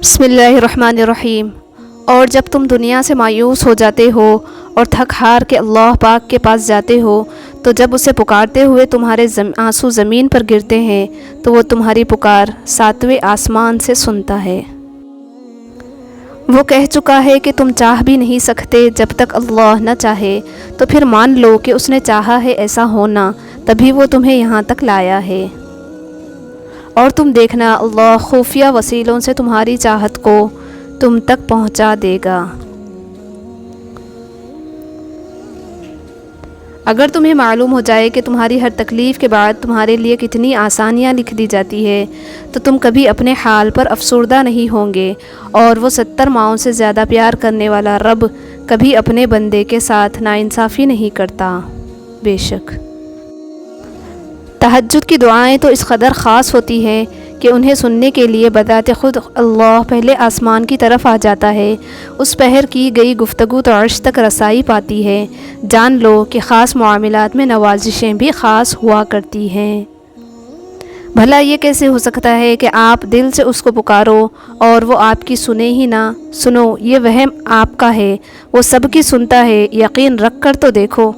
بسم اللہ الرحمن الرحیم۔ اور جب تم دنیا سے مایوس ہو جاتے ہو اور تھک ہار کے اللہ پاک کے پاس جاتے ہو تو جب اسے پکارتے ہوئے تمہارے آنسو زمین پر گرتے ہیں تو وہ تمہاری پکار ساتویں آسمان سے سنتا ہے۔ وہ کہہ چکا ہے کہ تم چاہ بھی نہیں سکتے جب تک اللہ نہ چاہے، تو پھر مان لو کہ اس نے چاہا ہے ایسا ہونا، تبھی وہ تمہیں یہاں تک لایا ہے۔ اور تم دیکھنا اللہ خفیہ وسیلوں سے تمہاری چاہت کو تم تک پہنچا دے گا۔ اگر تمہیں معلوم ہو جائے کہ تمہاری ہر تکلیف کے بعد تمہارے لیے کتنی آسانیاں لکھ دی جاتی ہے تو تم کبھی اپنے حال پر افسردہ نہیں ہوں گے، اور وہ 70 ماؤں سے زیادہ پیار کرنے والا رب کبھی اپنے بندے کے ساتھ ناانصافی نہیں کرتا۔ بے شک تہجد کی دعائیں تو اس قدر خاص ہوتی ہیں کہ انہیں سننے کے لیے بذات خود اللہ پہلے آسمان کی طرف آ جاتا ہے۔ اس پہر کی گئی گفتگو تو عرش تک رسائی پاتی ہے۔ جان لو کہ خاص معاملات میں نوازشیں بھی خاص ہوا کرتی ہیں۔ بھلا یہ کیسے ہو سکتا ہے کہ آپ دل سے اس کو پکارو اور وہ آپ کی سنے ہی نہ؟ سنو، یہ وہم آپ کا ہے، وہ سب کی سنتا ہے، یقین رکھ کر تو دیکھو۔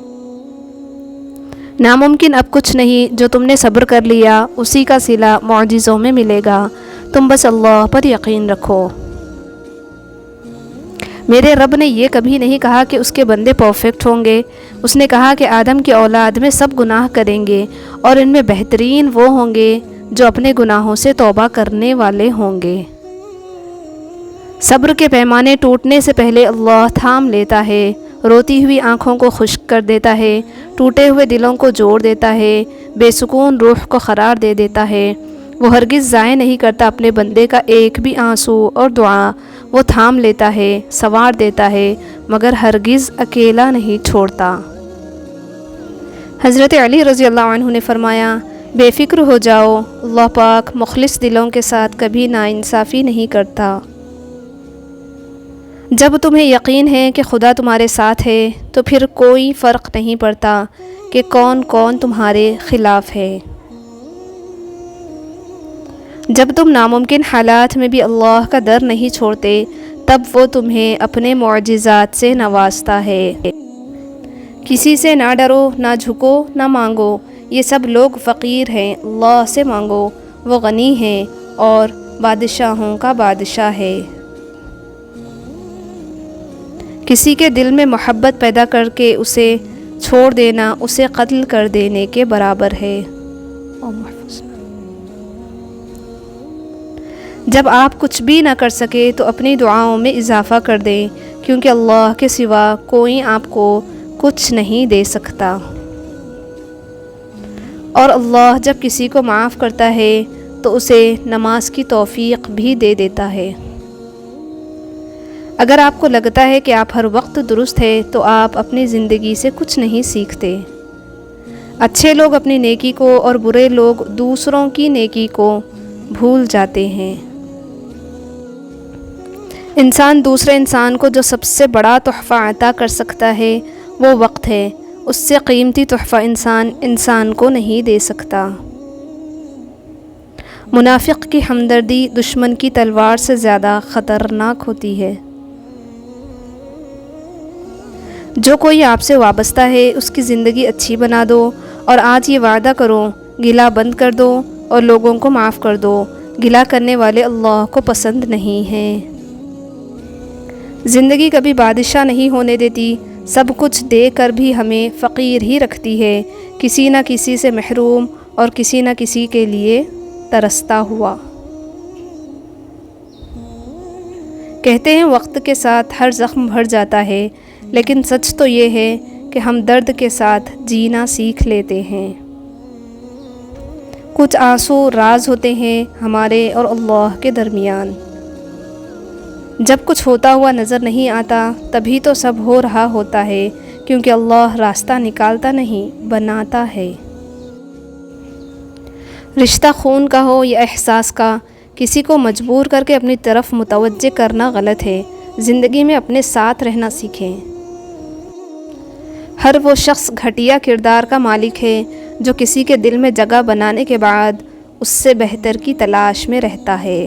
ناممکن اب کچھ نہیں، جو تم نے صبر کر لیا اسی کا صلہ معجزوں میں ملے گا۔ تم بس اللہ پر یقین رکھو۔ میرے رب نے یہ کبھی نہیں کہا کہ اس کے بندے پرفیکٹ ہوں گے۔ اس نے کہا کہ آدم کی اولاد میں سب گناہ کریں گے، اور ان میں بہترین وہ ہوں گے جو اپنے گناہوں سے توبہ کرنے والے ہوں گے۔ صبر کے پیمانے ٹوٹنے سے پہلے اللہ تھام لیتا ہے، روتی ہوئی آنکھوں کو خشک کر دیتا ہے، ٹوٹے ہوئے دلوں کو جوڑ دیتا ہے، بے سکون روح کو قرار دے دیتا ہے۔ وہ ہرگز ضائع نہیں کرتا اپنے بندے کا ایک بھی آنسو اور دعا، وہ تھام لیتا ہے، سنوار دیتا ہے، مگر ہرگز اکیلا نہیں چھوڑتا۔ حضرت علی رضی اللہ عنہ نے فرمایا، بے فکر ہو جاؤ، اللہ پاک مخلص دلوں کے ساتھ کبھی ناانصافی نہیں کرتا۔ جب تمہیں یقین ہے کہ خدا تمہارے ساتھ ہے تو پھر کوئی فرق نہیں پڑتا کہ کون کون تمہارے خلاف ہے۔ جب تم ناممکن حالات میں بھی اللہ کا در نہیں چھوڑتے تب وہ تمہیں اپنے معجزات سے نوازتا ہے۔ کسی سے نہ ڈرو، نہ جھکو، نہ مانگو، یہ سب لوگ فقیر ہیں، اللہ سے مانگو، وہ غنی ہے اور بادشاہوں کا بادشاہ ہے۔ کسی کے دل میں محبت پیدا کر کے اسے چھوڑ دینا اسے قتل کر دینے کے برابر ہے۔ جب آپ کچھ بھی نہ کر سکے تو اپنی دعاؤں میں اضافہ کر دیں، کیونکہ اللہ کے سوا کوئی آپ کو کچھ نہیں دے سکتا۔ اور اللہ جب کسی کو معاف کرتا ہے تو اسے نماز کی توفیق بھی دے دیتا ہے۔ اگر آپ کو لگتا ہے کہ آپ ہر وقت درست ہے تو آپ اپنی زندگی سے کچھ نہیں سیکھتے۔ اچھے لوگ اپنی نیکی کو اور برے لوگ دوسروں کی نیکی کو بھول جاتے ہیں۔ انسان دوسرے انسان کو جو سب سے بڑا تحفہ عطا کر سکتا ہے وہ وقت ہے، اس سے قیمتی تحفہ انسان کو نہیں دے سکتا۔ منافق کی ہمدردی دشمن کی تلوار سے زیادہ خطرناک ہوتی ہے۔ جو کوئی آپ سے وابستہ ہے اس کی زندگی اچھی بنا دو، اور آج یہ وعدہ کرو، گلہ بند کر دو اور لوگوں کو معاف کر دو۔ گلہ کرنے والے اللہ کو پسند نہیں ہیں۔ زندگی کبھی بادشاہ نہیں ہونے دیتی، سب کچھ دے کر بھی ہمیں فقیر ہی رکھتی ہے، کسی نہ کسی سے محروم اور کسی نہ کسی کے لیے ترستا ہوا۔ کہتے ہیں وقت کے ساتھ ہر زخم بھر جاتا ہے، لیکن سچ تو یہ ہے کہ ہم درد کے ساتھ جینا سیکھ لیتے ہیں۔ کچھ آنسو راز ہوتے ہیں ہمارے اور اللہ کے درمیان۔ جب کچھ ہوتا ہوا نظر نہیں آتا تبھی تو سب ہو رہا ہوتا ہے، کیونکہ اللہ راستہ نکالتا نہیں، بناتا ہے۔ رشتہ خون کا ہو یا احساس کا، کسی کو مجبور کر کے اپنی طرف متوجہ کرنا غلط ہے۔ زندگی میں اپنے ساتھ رہنا سیکھیں۔ ہر وہ شخص گھٹیا کردار کا مالک ہے جو کسی کے دل میں جگہ بنانے کے بعد اس سے بہتر کی تلاش میں رہتا ہے۔